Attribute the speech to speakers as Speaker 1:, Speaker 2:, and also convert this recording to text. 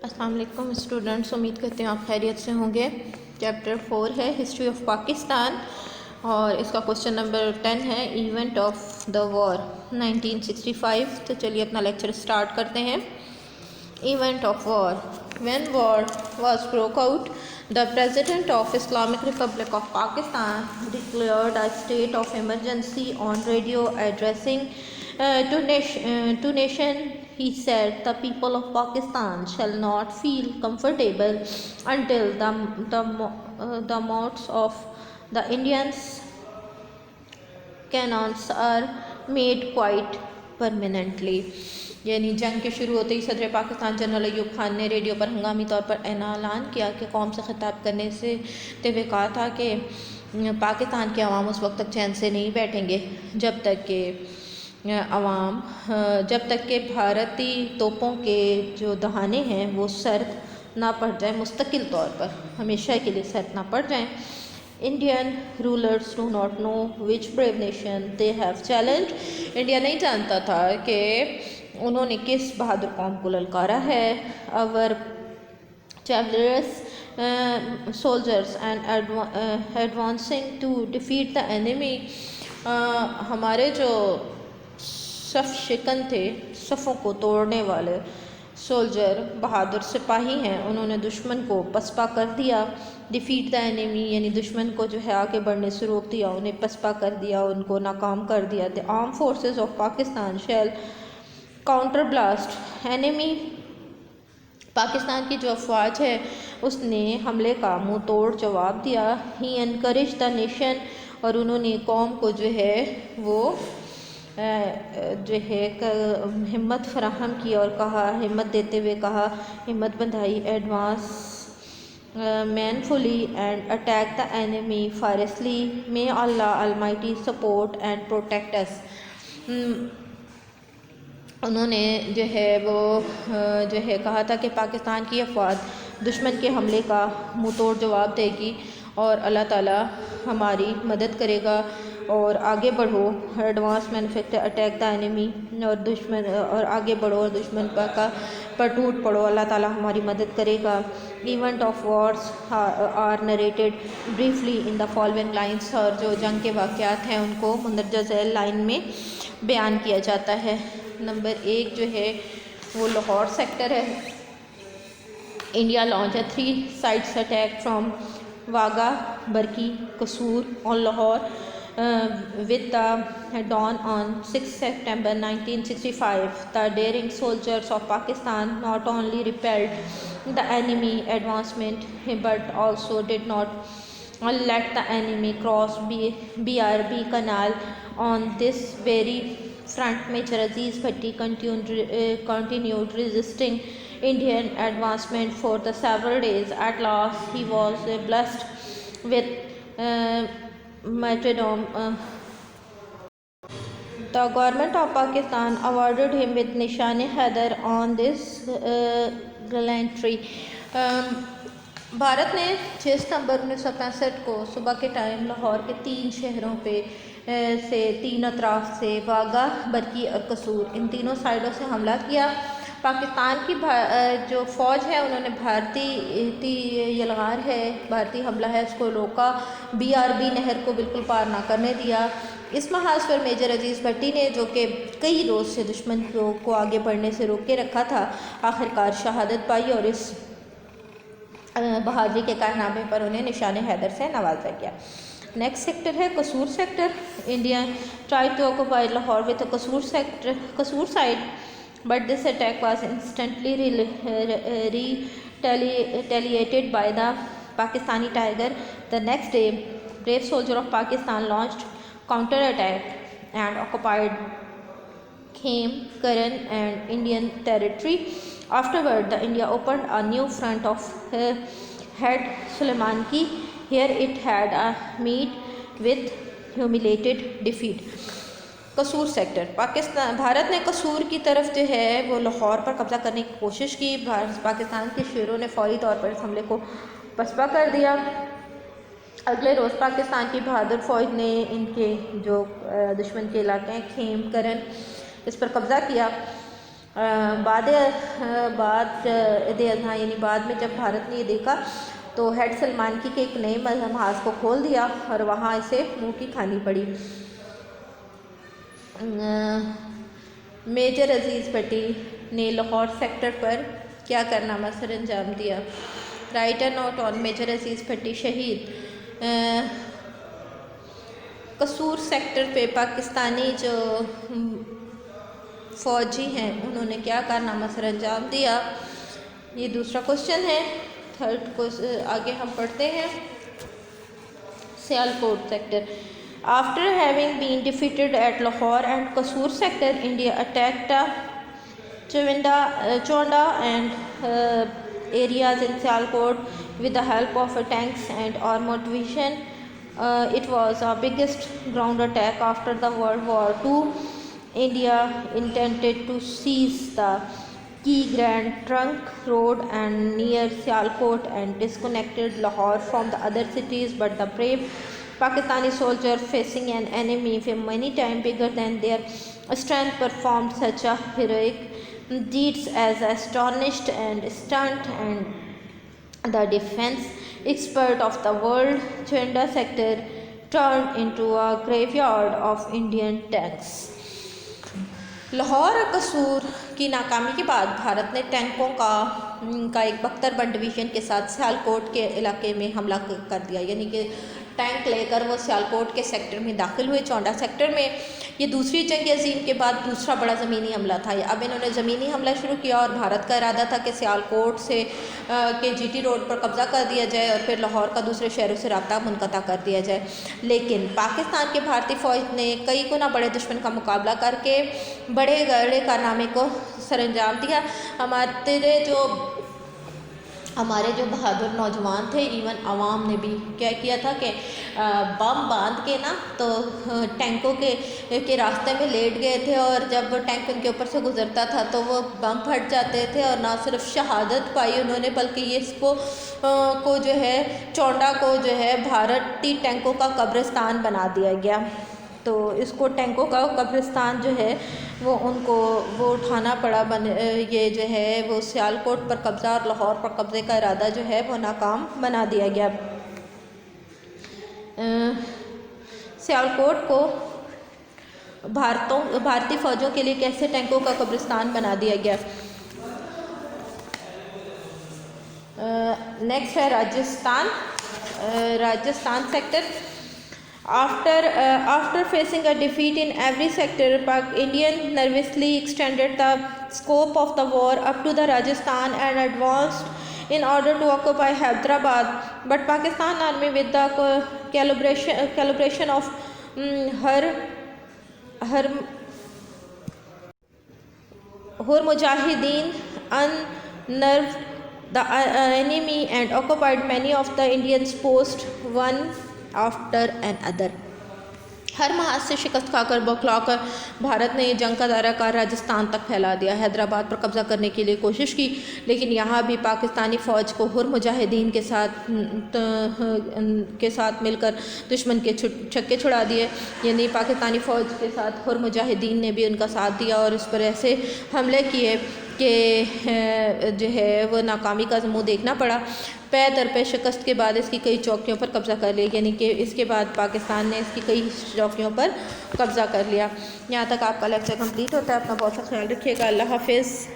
Speaker 1: अस्सलाम वालेकुम स्टूडेंट्स, उम्मीद करते हैं आप खैरियत से होंगे। चैप्टर 4 है हिस्ट्री ऑफ पाकिस्तान और इसका क्वेश्चन नंबर 10 है इवेंट ऑफ द वॉर 1965। तो चलिए अपना लेक्चर स्टार्ट करते हैं। Event of war. When war was broke out, the president of Islamic Republic of Pakistan declared a state of emergency on radio addressing to nation. He said, the people of Pakistan shall not feel comfortable until the mouths of the Indians cannons are made quite permanently। यानी जंग के शुरू होते ही सदर Pakistan general Ayub Khan ने radio पर हंगामी तौर पर ऐलान किया कि कौम से खिताब करने से हुए कहा था कि पाकिस्तान के अवाम उस वक्त तक चैन से नहीं बैठेंगे जब तक कि जब तक कि भारतीय तोपों के जो दहाने हैं वो सर्द ना पड़ जाए, मुस्तकिल तौर पर हमेशा के लिए सर्द ना पड़ जाएं। Indian rulers do not know which brave nation they have challenge. India नहीं जानता था कि उन्होंने किस बहादुर कौम को ललकारा है। अवर chivalrous soldiers and advancing to defeat the enemy। हमारे जो सफ़ शिकन थे, सफ़ों को तोड़ने वाले सोल्जर बहादुर सिपाही हैं, उन्होंने दुश्मन को पसपा कर दिया। डिफ़ीट द एनिमी यानी दुश्मन को जो है आगे बढ़ने से रोक दिया, उन्हें पसपा कर दिया, उनको नाकाम कर दिया। The arm forces of Pakistan shall counter blast enemy. Pakistan की जो अफवाज है उसने हमले का मुंह तोड़ जवाब दिया। ही एनकरेज द नेशन और उन्होंने कौम को जो है वो जो है हिम्मत फराहम की और कहा, हिम्मत देते हुए कहा, हिम्मत बंधाई, advance manfully and attack the enemy fiercely. May Allah almighty support and protect us. उन्होंने जो है वो जो है कहा था कि पाकिस्तान की अफवाज दुश्मन के हमले का मुंह तोड़ जवाब देगी और अल्लाह ताला हमारी मदद करेगा और आगे बढ़ो, advance manufacture attack the enemy और दुश्मन और आगे बढ़ो और दुश्मन पर टूट पड़ो, अल्लाह ताला हमारी मदद करेगा। Event of wars are narrated briefly in the following lines. और जो जंग के वाक़यात हैं उनको मंदरजा झैल लाइन में बयान किया जाता है। नंबर 1 जो है वो लाहौर सेक्टर है। India launch a 3 sides attack from Wagah, Barki, Kasur और Lahore with the dawn on 6 September 1965. The daring soldiers of Pakistan not only repelled the enemy advancement but also did not let the enemy cross BRB Canal. On this very front, Major Aziz Bhatti continued resisting Indian advancement for the several days. At last, he was blessed with martyrdom. The government of Pakistan awarded him with Nishan-e-Haidar on this gallantry. Bharat ने 6 सितंबर 1965 को सुबह के time Lahore के 3 शहरों पे से 3 अतराफ से वागा, बरकी और कसूर इन तीनों साइडों से हमला किया। पाकिस्तान की जो फ़ौज है उन्होंने भारतीय यलगार है, भारतीय हमला है, उसको रोका। BRB नहर को बिल्कुल पार ना करने दिया। इस महाज पर मेजर अजीज़ भट्टी ने, जो कि कई रोज़ से दुश्मन को आगे बढ़ने से रोक के रखा था, आखिरकार शहादत पाई और इस बहादुरी के कारनामे पर उन्हें निशान-ए-हैदर से नवाजा गया। नेक्स्ट सेक्टर है Kasur sector. India tried to occupy Lahore with Kasur side but this attack was instantly retaliated by the Pakistani Tiger. The next day, brave soldiers of Pakistan launched counter-attack and occupied Khem, Karan and Indian territory. Afterward, the India opened a new front of Head Suleimanki. Here it had a meet with humiliated defeat. कसूर sector. Bharat ने कसूर की तरफ जो है वो लाहौर पर कब्ज़ा करने की कोशिश की। पाकिस्तान के शेरों ने फौरी तौर पर इस हमले को पसपा कर दिया। अगले रोज़ पाकिस्तान की बहादुर फ़ौज ने इनके जो दुश्मन के इलाके हैं खेम, करन, इस पर कब्ज़ा किया। बाद हाँ यानी बाद में जब भारत ने ये देखा तो हेड सलमान की के एक नए महाज को खोल दिया और वहाँ इसे मुंह की खानी पड़ी। मेजर अजीज़ भट्टी ने लाहौर सेक्टर पर क्या कारनामा सर अंजाम दिया? Write a note on major Aziz Bhatti शहीद। कसूर सेक्टर पे पाकिस्तानी जो फ़ौजी हैं उन्होंने क्या कारनामा सर अंजाम दिया? ये दूसरा क्वेश्चन है। थर्ड क्वेश्चन आगे हम पढ़ते हैं। Sialkot sector. After having been defeated at Lahore and Kasur sector, India attacked Chawinda and areas in Sialkot with the help of tanks and armored division. It was the biggest ground attack after the World War II. India intended to seize the key Grand Trunk Road and near Sialkot and disconnected Lahore from the other cities, but the brave Pakistani soldiers, facing an enemy many times bigger than their strength, performed such a heroic deeds as astonished and stunned and the defense expert of the world. Chonda sector turned into a graveyard of Indian tanks. Lahore और कसूर की नाकामी के बाद भारत ने टैंकों का एक बख्तरबंद डिवीज़न के साथ सियालकोट के इलाके में हमला कर दिया, यानी कि टैंक लेकर वो सियालकोट के सेक्टर में दाखिल हुए, चौंडा सेक्टर में। ये दूसरी जंग अजीम के बाद दूसरा बड़ा ज़मीनी हमला था। अब इन्होंने ज़मीनी हमला शुरू किया और भारत का इरादा था कि सियालकोट से के जीटी रोड पर कब्ज़ा कर दिया जाए और फिर लाहौर का दूसरे शहरों से रब्ता मुनक़ता कर दिया जाए। लेकिन पाकिस्तान के भारतीय फ़ौज ने कई गुना बड़े दुश्मन का मुकाबला करके बड़े कारनामे को सरअंजाम दिया। हमारे जो बहादुर नौजवान थे, इवन आवाम ने भी क्या किया था कि बम बांध के ना तो टैंकों के रास्ते में लेट गए थे और जब टैंक उनके ऊपर से गुजरता था तो वो बम फट जाते थे और ना सिर्फ शहादत पाई उन्होंने बल्कि ये इसको को जो है चौंडा को जो है भारतीय टैंकों का कब्रिस्तान बना दिया गया। तो इसको टैंकों का कब्रिस्तान जो है वो उठाना पड़ा। ये जो है वो सियालकोट पर कब्ज़ा और लाहौर पर कब्ज़े का इरादा जो है वो नाकाम बना दिया गया। सियालकोट को भारतीय फ़ौजों के लिए कैसे टैंकों का कब्रिस्तान बना दिया गया? नेक्स्ट है Rajasthan sector. After facing a defeat in every sector, Indian nervously extended the scope of the war up to the Rajasthan and advanced in order to occupy Hyderabad. But Pakistan army, with the collaboration of her mujahideen, unnerved the enemy and occupied many of the Indians' posts one after another. हर महाज से शिकस्त खाकर बौखलाकर भारत ने जंग का दायरा car Rajasthan तक फैला दिया। हैदराबाद पर कब्ज़ा करने के लिए कोशिश की, लेकिन यहाँ भी पाकिस्तानी फ़ौज को हुर मुजाहिदीन के साथ मिलकर दुश्मन के छक्के छुड़ा दिए। यानी पाकिस्तानी फ़ौज के साथ हुर मुजाहिदीन ने भी उनका साथ दिया और उस पर ऐसे हमले किए कि जो है वो नाकामी का मुँह देखना पड़ा। पै दर पे शिकस्त के बाद इसकी कई चौकियों पर कब्ज़ा कर लिया, यानी कि इसके बाद पाकिस्तान ने इसकी कई चौकियों पर कब्ज़ा कर लिया। यहाँ तक आपका लेक्चर कंप्लीट होता है। अपना बहुत सा ख्याल रखिएगा। अल्लाह हाफिज़।